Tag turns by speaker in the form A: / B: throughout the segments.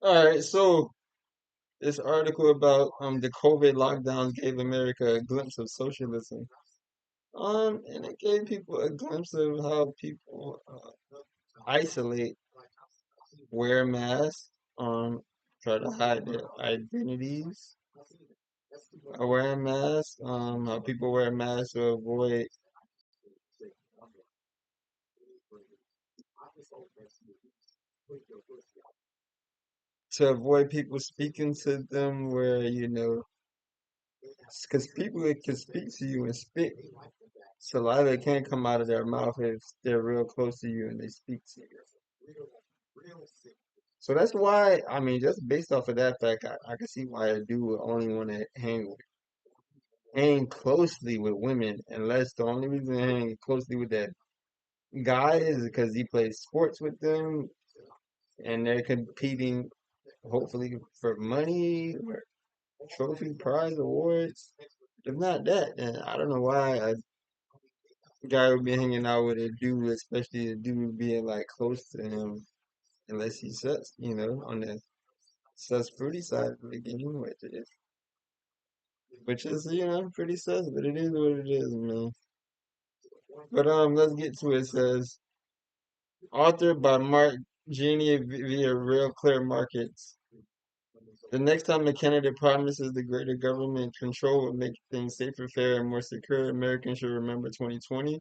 A: All right, so this article about the COVID lockdowns gave America a glimpse of socialism. And it gave people a glimpse of how people isolate, wear masks, try to hide their identities, wear masks, how people wear masks to avoid people speaking to them where because people that can speak to you and spit saliva can't come out of their mouth if they're real close to you and they speak to you. So that's why, I mean, just based off of that fact, I can see why a dude would only want to hang closely with women, unless the only reason to hang closely with that guy is because he plays sports with them and they're competing, hopefully for money or trophy prize awards. If not that, then I don't know why a guy would be hanging out with a dude, especially a dude being like close to him, unless he's sus, on the sus fruity side of the game, which is pretty sus, but it is what it is, man. But let's get to it. It says authored by Mark Genie via Real Clear Markets. The next time a candidate promises the greater government control will make things safer, fair, and more secure, Americans should remember 2020.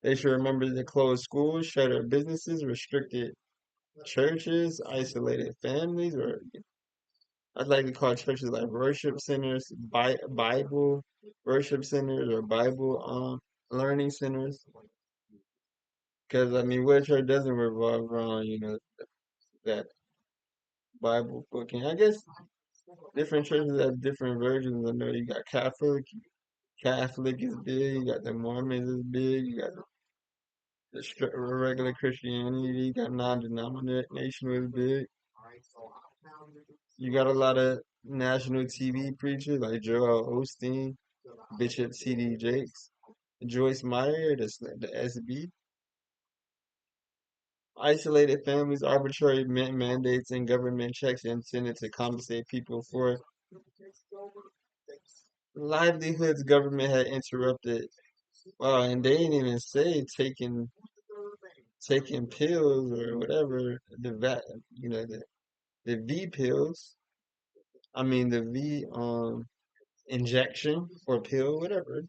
A: They should remember the closed schools, shuttered businesses, restricted churches, isolated families, or I'd like to call churches like worship centers, Bible worship centers, or Bible learning centers. Because I mean, what church doesn't revolve around that Bible book? And I guess different churches have different versions. I know you got Catholic is big. You got the Mormons is big. You got the regular Christianity. You got non-denominational is big. You got a lot of national TV preachers like Joel Osteen, Bishop T.D. Jakes, Joyce Meyer, the SB. Isolated families, arbitrary mandates, and government checks intended to compensate people for livelihoods government had interrupted. Wow, and they didn't even say taking pills or whatever the V pills. I mean the V injection or pill, whatever.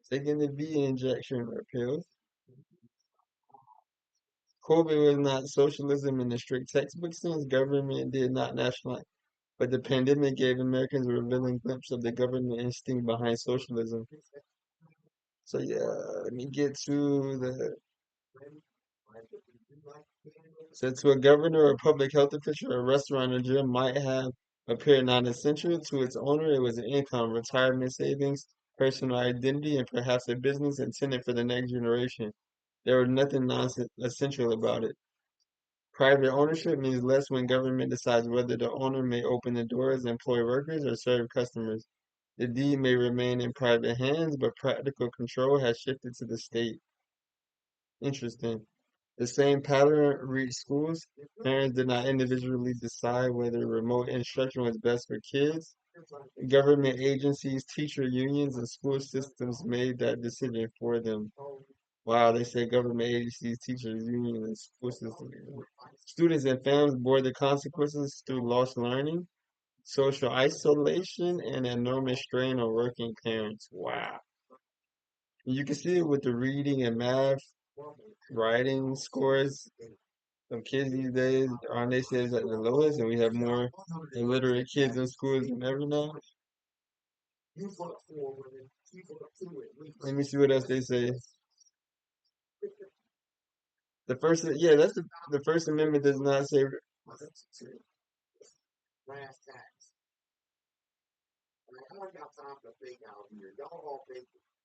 A: Taking the V injection or pill. COVID was not socialism in the strict textbook sense. Government did not nationalize, but the pandemic gave Americans a revealing glimpse of the government instinct behind socialism. So yeah, let me get to the so to a governor or public health official, a restaurant or gym might have appeared non-essential. To its owner, it was an income, retirement savings, personal identity, and perhaps a business intended for the next generation. There was nothing non-essential about it. Private ownership means less when government decides whether the owner may open the doors, employ workers, or serve customers. The deed may remain in private hands, but practical control has shifted to the state. Interesting. The same pattern reached schools. Parents did not individually decide whether remote instruction was best for kids. Government agencies, teacher unions, and school systems made that decision for them. Wow, they say government agencies, teachers unions, and school systems. Students and families bore the consequences through lost learning, social isolation, and enormous strain on working parents. Wow. You can see it with the reading and math, writing scores of kids these days. Aren't they says at the lowest, and we have more illiterate kids in schools than ever now. Let me see what else they say. Yeah, the First Amendment does not say.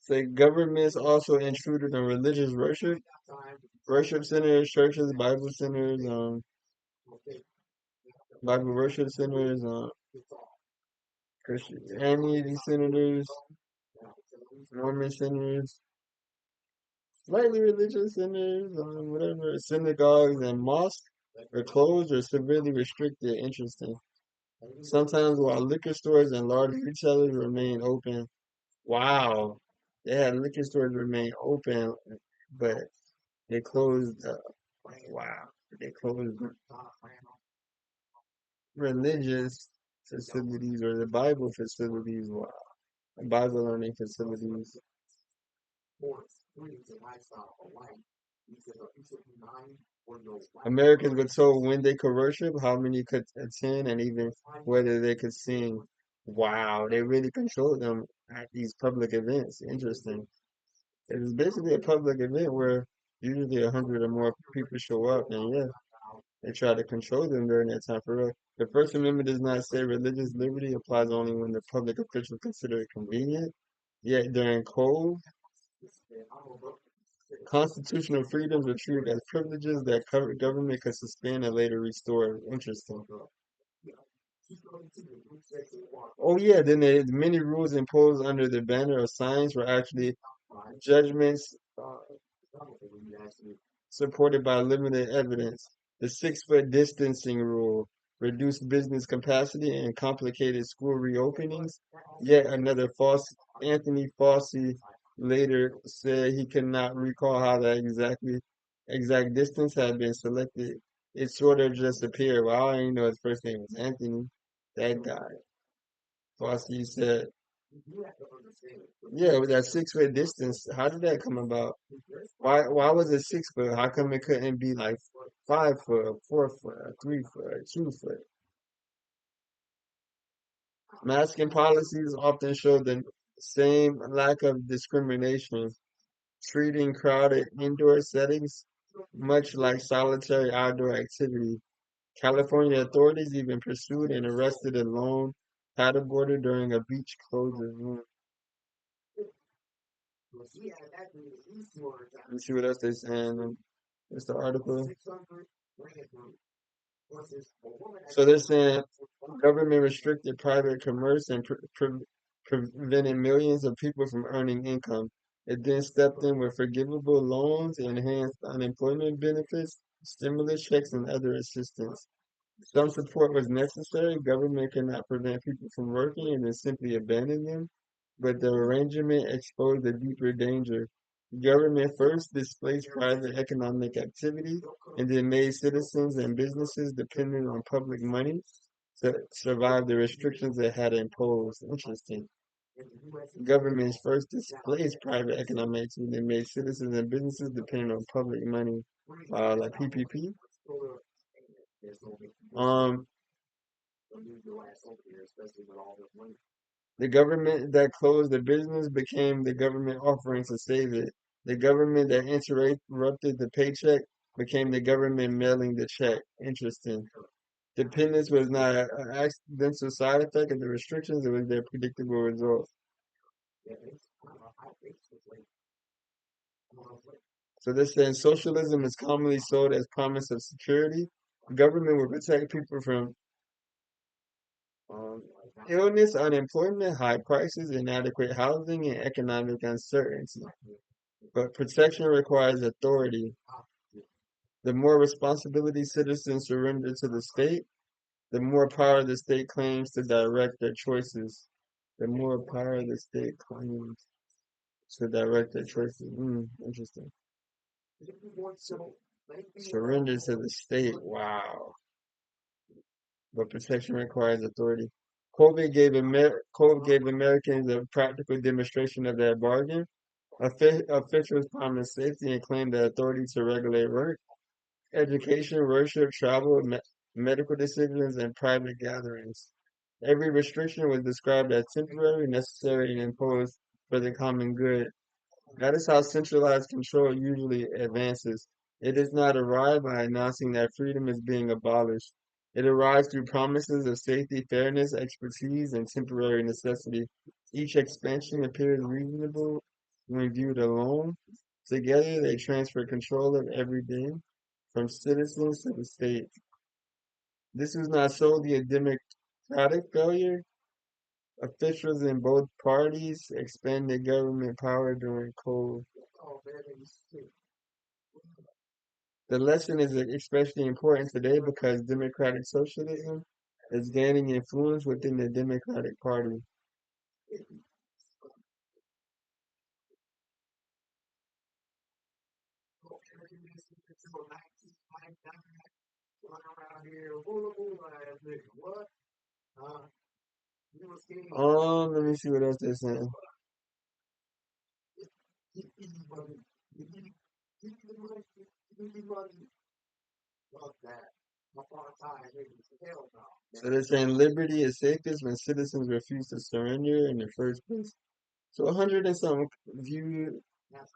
A: Say governments also intruded on religious worship centers, churches, Bible worship centers, Christianity centers, Mormon centers, slightly religious centers, whatever, synagogues and mosques. were closed or severely restricted. Interesting. Sometimes while liquor stores and large retailers remain open. Wow. They had liquor stores remain open, but they closed. Wow. They closed religious facilities or the Bible facilities. Wow. Bible learning facilities. Americans were told when they could worship, how many could attend, and even whether they could sing. Wow, they really controlled them at these public events. Interesting. It was basically a public event where usually 100 or more people show up, and yeah, they try to control them during that time for real. The First Amendment does not say religious liberty applies only when the public officials consider it convenient. Yet during Cove, constitutional freedoms were treated as privileges that government could suspend and later restore. Interesting. Oh yeah, then many rules imposed under the banner of science were actually judgments supported by limited evidence. The 6 foot distancing rule reduced business capacity and complicated school reopenings. Yet another false Anthony Fauci later said he could not recall how the exact distance had been selected. It sort of just appeared. Well, I didn't know his first name was Anthony. That guy. Fauci said, yeah, with that 6 foot distance, how did that come about? Why was it 6 foot? How come it couldn't be like 5 foot, or 4 foot, or 3 foot, or 2 foot? Masking policies often show the same lack of discrimination, treating crowded indoor settings much like solitary outdoor activity. California authorities even pursued and arrested a lone paddleboarder during a beach closure. Let's see what else they're saying. What's the article? So they're saying government restricted private commerce and prevented millions of people from earning income. It then stepped in with forgivable loans, enhanced unemployment benefits, stimulus checks, and other assistance. Some support was necessary. Government cannot prevent people from working and then simply abandon them. But the arrangement exposed a deeper danger. Government first displaced private economic activity and then made citizens and businesses dependent on public money to survive the restrictions it had imposed. Interesting. Governments first displaced private economic activity and made citizens and businesses dependent on public money, like PPP. Um, the government that closed the business became the government offering to save it. The government that interrupted the paycheck became the government mailing the check. Interesting. Dependence was not an accidental side effect of the restrictions, it was their predictable result. So they're saying socialism is commonly sold as promise of security. Government will protect people from um, illness, unemployment, high prices, inadequate housing, and economic uncertainty. But protection requires authority. The more responsibility citizens surrender to the state, the more power the state claims to direct their choices. The more power the state claims to direct their choices. Interesting. Surrender to the state. Wow. But protection requires authority. COVID gave Americans a practical demonstration of that bargain. Officials promised safety and claimed the authority to regulate work, education, worship, travel, medical decisions, and private gatherings. Every restriction was described as temporary, necessary, and imposed for the common good. That is how centralized control usually advances. It does not arrive by announcing that freedom is being abolished. It arrives through promises of safety, fairness, expertise, and temporary necessity. Each expansion appears reasonable when viewed alone. Together, they transfer control of everything from citizens to the state. This is not solely a democratic failure. Officials in both parties expanded government power during COVID. The lesson is especially important today because democratic socialism is gaining influence within the Democratic Party. Let me see what else they're saying. So they're saying liberty is safest when citizens refuse to surrender in the first place. So 100 and some views,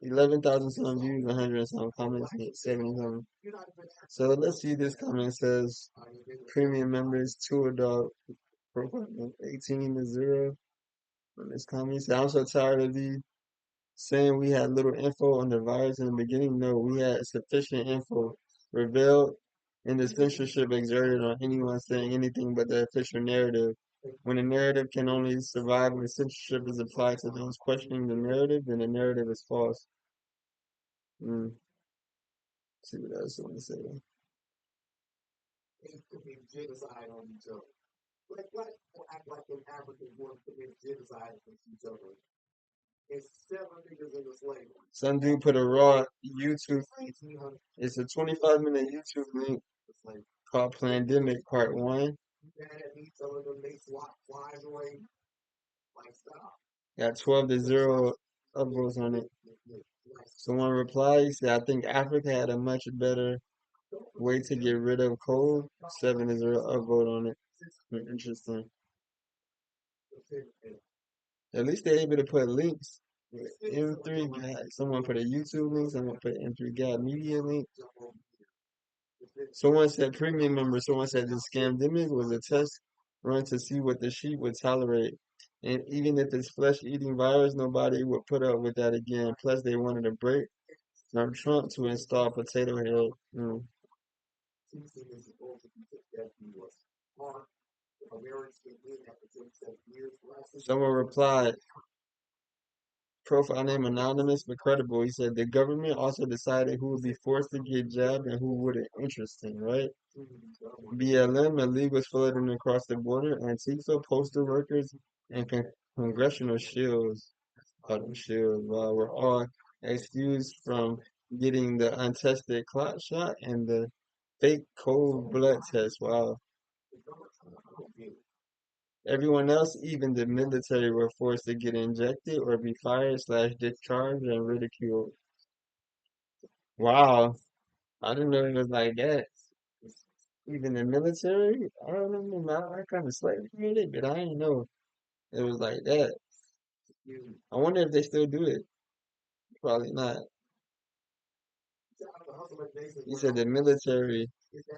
A: 11,000 some views, 100 and some comments, 70 something. So let's see. This comment says premium members, two adult, profile 18 to 0. On this comment, said, I'm so tired of these saying we had little info on the virus in the beginning. No, we had sufficient info revealed and the censorship exerted on anyone saying anything but the official narrative. When a narrative can only survive when censorship is applied to those questioning the narrative, then the narrative is false. Mm, see what else I want to say. Some dude put a raw YouTube link. It's a 25-minute YouTube link called Pandemic Part 1. Got 12 to 0 upvotes on it. Someone replied, he said, I think Africa had a much better way to get rid of cold. 7 to 0 upvote on it. Interesting. At least they're able to put links. M3 got someone put a YouTube link, someone put M3 got media link. Someone said premium member, someone said the scamdemic was a test run to see what the sheep would tolerate. And even if it's flesh-eating virus, nobody would put up with that again. Plus, they wanted a break from Trump to install potato head. Someone replied, profile name anonymous but credible. He said the government also decided who would be forced to get jabbed and who wouldn't. Interesting, right? BLM illegals flooding across the border. Antifa postal workers and congressional shields. Shields. Wow, we're all excused from getting the untested clot shot and the fake cold blood test. Wow. Everyone else, even the military, were forced to get injected or be fired slash discharged and ridiculed. Wow, I didn't know it was like that. Even the military, I don't know, I kind of slightly read it, but I didn't know it was like that. I wonder if they still do it. Probably not. He said the military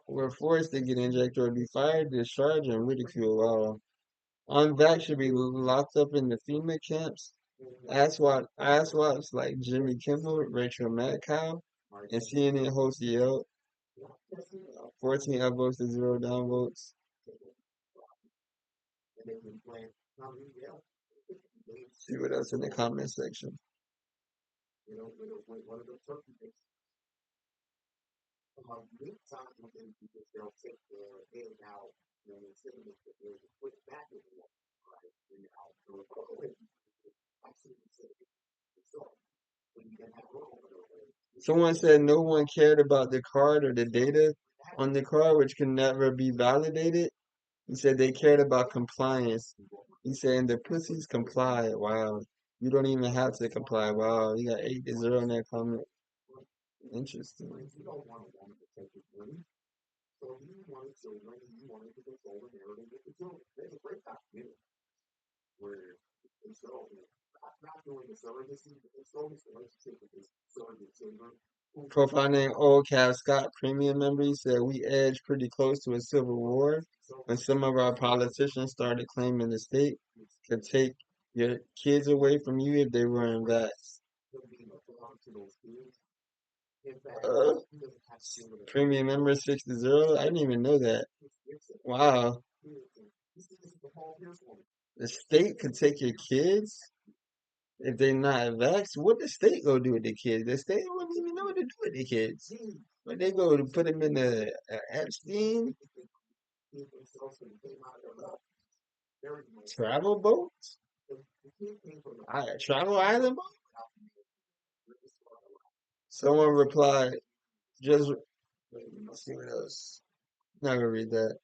A: were forced to get injected or be fired, discharged, and ridiculed. Wow. Unvax should be locked up in the FEMA camps. Asswaps like Jimmy Kimmel, Rachel Madcow, and CNN host yelled 14 upvotes to 0 downvotes. See what else in the comment section. Someone said no one cared about the card or the data on the card, which can never be validated. He said they cared about compliance. He said, and the pussies comply. Wow. You don't even have to comply. Wow. You got 8 to 0 in that comment. Interesting. Profile name Old Cal Scott premium member. He said we edged pretty close to a civil war when some of our politicians started claiming the state could take your kids away from you if they weren't vaxxed. Uh, Premium member 6 to 0. I didn't even know that. Wow. The state could take your kids if they're not vaxxed. What the state gonna do with the kids? The state wouldn't even know what to do with the kids. But they go to put him in the Epstein travel boat, travel island boat. Someone replied, "Just let's see what else." Not gonna read that.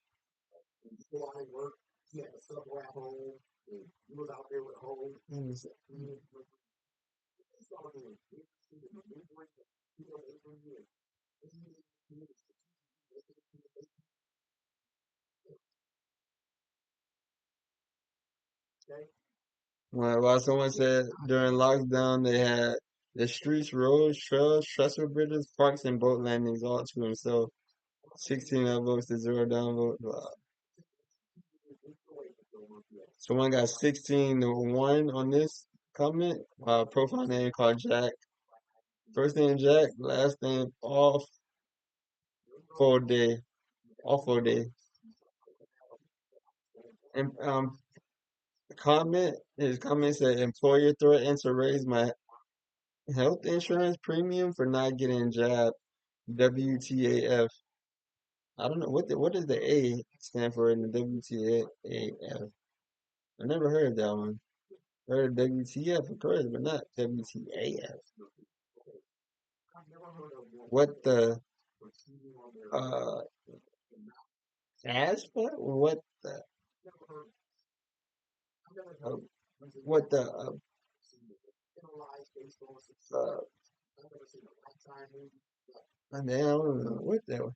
A: While someone said during lockdown they had the streets, roads, trails, trestle bridges, parks, and boat landings all to himself. 16 upvotes to 0 downvote. Wow. Someone got 16 to 1 on this comment. Profile name called Jack. First name Jack, last name off full day. Awful day. And his comment said employer threatened to raise my health insurance premium for not getting jabbed. WTAF. I don't know what does the A stand for in the WTAF. I never heard that one. Heard WTF of course, but not WTAF. What the uh asphalt? Uh, what the uh I mean, I don't know what the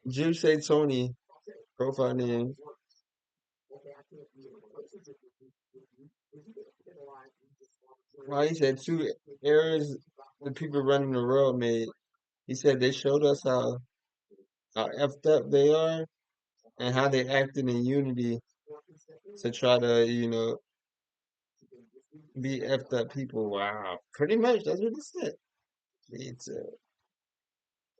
A: Juice say Tony profile name. Well, he said two errors the people running the world made. He said they showed us how effed up they are and how they acted in unity to try to, be effed up people. Wow. Pretty much, that's what he said. It's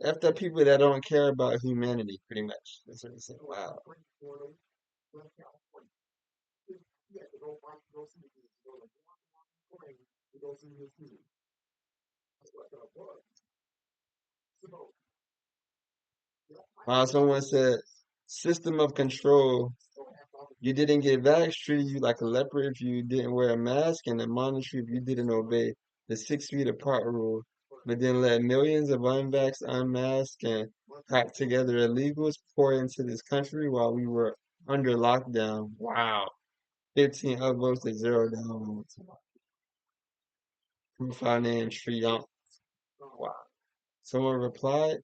A: effed up people that don't care about humanity, pretty much. That's what he said. Wow. Someone said, system of control. You didn't get vax, treated you like a leper if you didn't wear a mask, and admonished you if you didn't obey the 6 feet apart rule, but then let millions of unvaxxed, unmasked, and packed together illegals pour into this country while we were under lockdown. Wow. 15 upvotes to 0 downvotes. Profile name Triumph. Wow. Someone replied,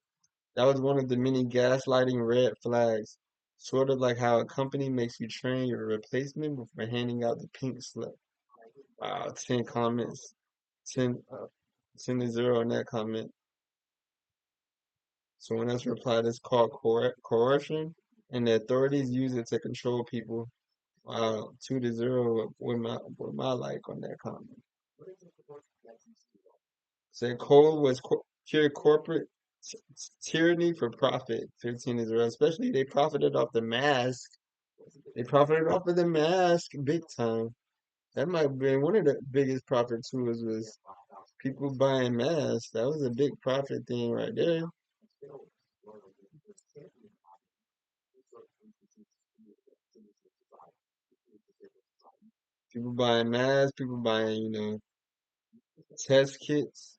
A: that was one of the many gaslighting red flags. Sort of like how a company makes you train your replacement before handing out the pink slip. Wow, 10 comments. 10, 10 to 0 on that comment. Someone else replied, it's called coercion, and the authorities use it to control people. Wow, 2 to 0 with my like on that comment. Said Cole was pure corporate tyranny for profit. 15 to 0. Especially they profited off the mask. They profited off of the mask big time. That might have been one of the biggest profit tools was people buying masks. That was a big profit thing right there. People buying masks, people buying, test kits,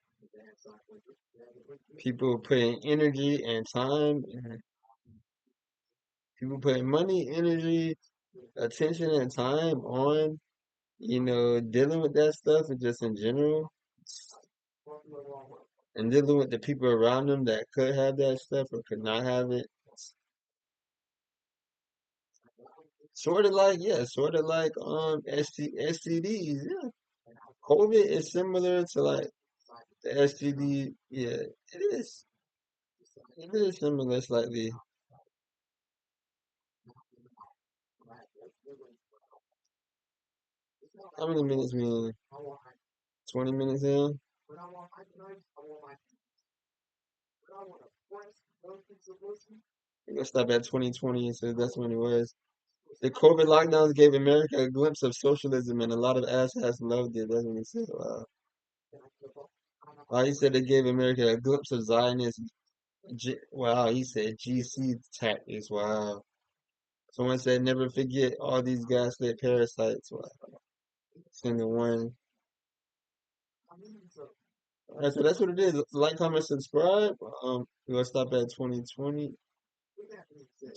A: people putting energy and time, and people putting money, energy, attention, and time on, dealing with that stuff and just in general, and dealing with the people around them that could have that stuff or could not have it. Sort of like STDs, yeah. COVID is similar to like the STD, yeah, it is. It is similar slightly. How many minutes we in? 20 minutes in? We're gonna stop at 2020, so that's when it was. The COVID lockdowns gave America a glimpse of socialism, and a lot of asshats loved it. That's what he said. Wow. He said they gave America a glimpse of Zionist. Wow, he said GC tactics. Wow. Someone said never forget all these gaslit parasites. Wow. Single one. All right, so that's what it is. Like, comment, subscribe. We're gonna stop at 2020,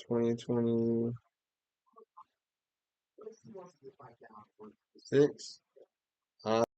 A: 2026.